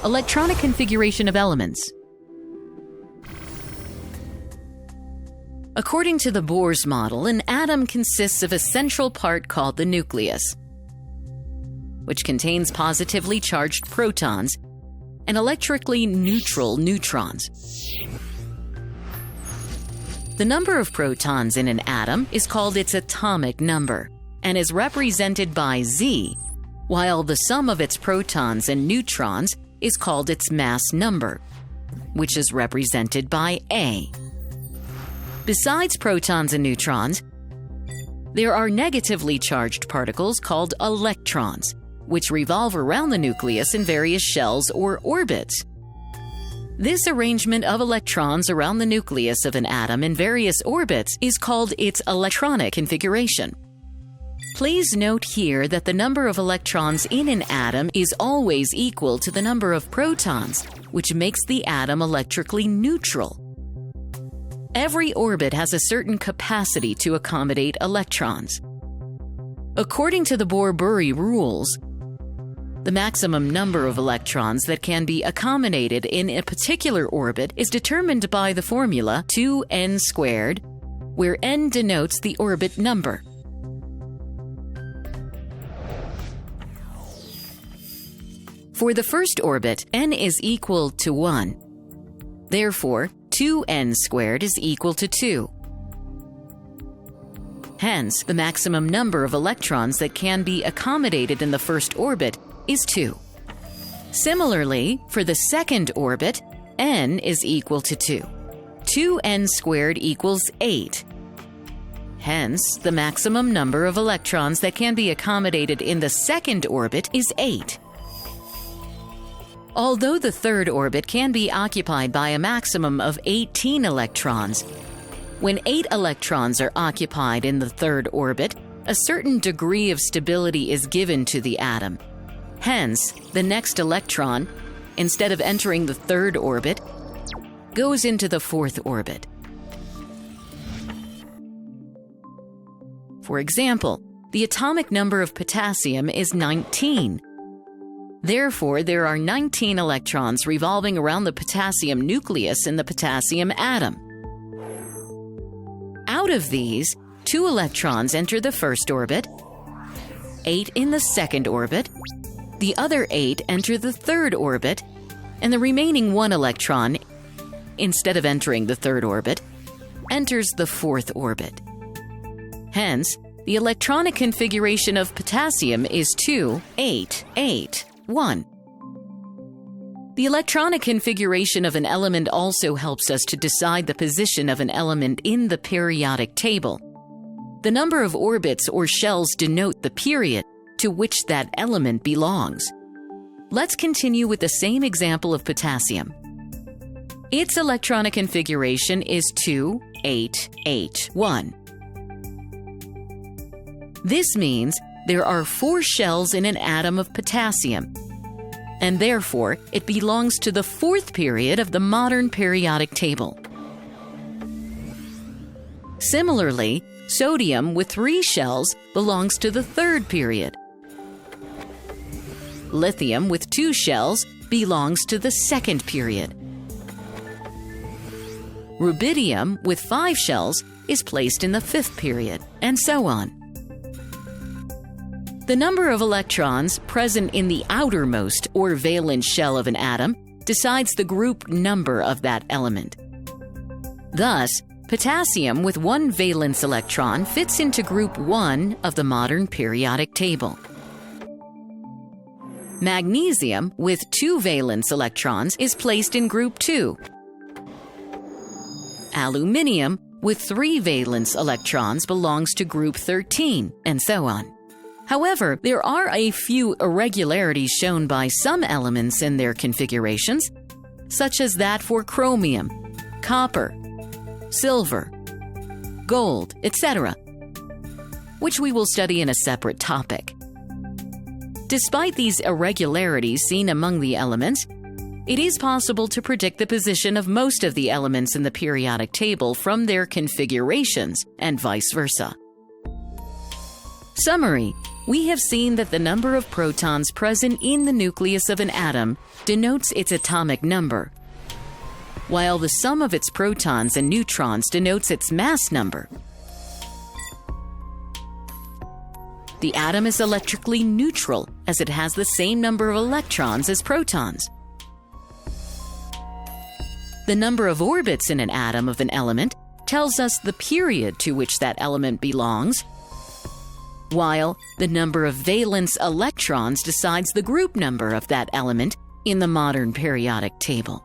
Electronic configuration of elements. According to the Bohr's model, an atom consists of a central part called the nucleus, which contains positively charged protons and electrically neutral neutrons. The number of protons in an atom is called its atomic number and is represented by Z, while the sum of its protons and neutrons is called its mass number, which is represented by A. Besides protons and neutrons, there are negatively charged particles called electrons, which revolve around the nucleus in various shells or orbits. This arrangement of electrons around the nucleus of an atom in various orbits is called its electronic configuration. Please note here that the number of electrons in an atom is always equal to the number of protons, which makes the atom electrically neutral. Every orbit has a certain capacity to accommodate electrons. According to the Bohr-Bury rules, the maximum number of electrons that can be accommodated in a particular orbit is determined by the formula 2n², where n denotes the orbit number. For the first orbit, n is equal to 1. Therefore, 2n² is equal to 2. Hence, the maximum number of electrons that can be accommodated in the first orbit is 2. Similarly, for the second orbit, n is equal to 2. 2n² equals 8. Hence, the maximum number of electrons that can be accommodated in the second orbit is 8. Although the third orbit can be occupied by a maximum of 18 electrons, when 8 electrons are occupied in the third orbit, a certain degree of stability is given to the atom. Hence, the next electron, instead of entering the third orbit, goes into the fourth orbit. For example, the atomic number of potassium is 19. Therefore, there are 19 electrons revolving around the potassium nucleus in the potassium atom. Out of these, 2 electrons enter the first orbit, 8 in the second orbit, the other 8 enter the third orbit, and the remaining 1 electron, instead of entering the third orbit, enters the fourth orbit. Hence, the electronic configuration of potassium is 2, 8, 8, 1. The electronic configuration of an element also helps us to decide the position of an element in the periodic table. The number of orbits or shells denote the period to which that element belongs. Let's continue with the same example of potassium. Its electronic configuration is 2, 8, 8, 1. This means there are 4 shells in an atom of potassium, and therefore it belongs to the 4th period of the modern periodic table. Similarly, sodium with 3 shells belongs to the 3rd period. Lithium with 2 shells belongs to the 2nd period. Rubidium with 5 shells is placed in the 5th period, and so on. The number of electrons present in the outermost or valence shell of an atom decides the group number of that element. Thus, potassium with 1 valence electron fits into group 1 of the modern periodic table. Magnesium with 2 valence electrons is placed in group 2. Aluminium with 3 valence electrons belongs to group 13, and so on. However, there are a few irregularities shown by some elements in their configurations, such as that for chromium, copper, silver, gold, etc., which we will study in a separate topic. Despite these irregularities seen among the elements, it is possible to predict the position of most of the elements in the periodic table from their configurations, and vice versa. Summary: we have seen that the number of protons present in the nucleus of an atom denotes its atomic number, while the sum of its protons and neutrons denotes its mass number. The atom is electrically neutral as it has the same number of electrons as protons. The number of orbits in an atom of an element tells us the period to which that element belongs, while the number of valence electrons decides the group number of that element in the modern periodic table.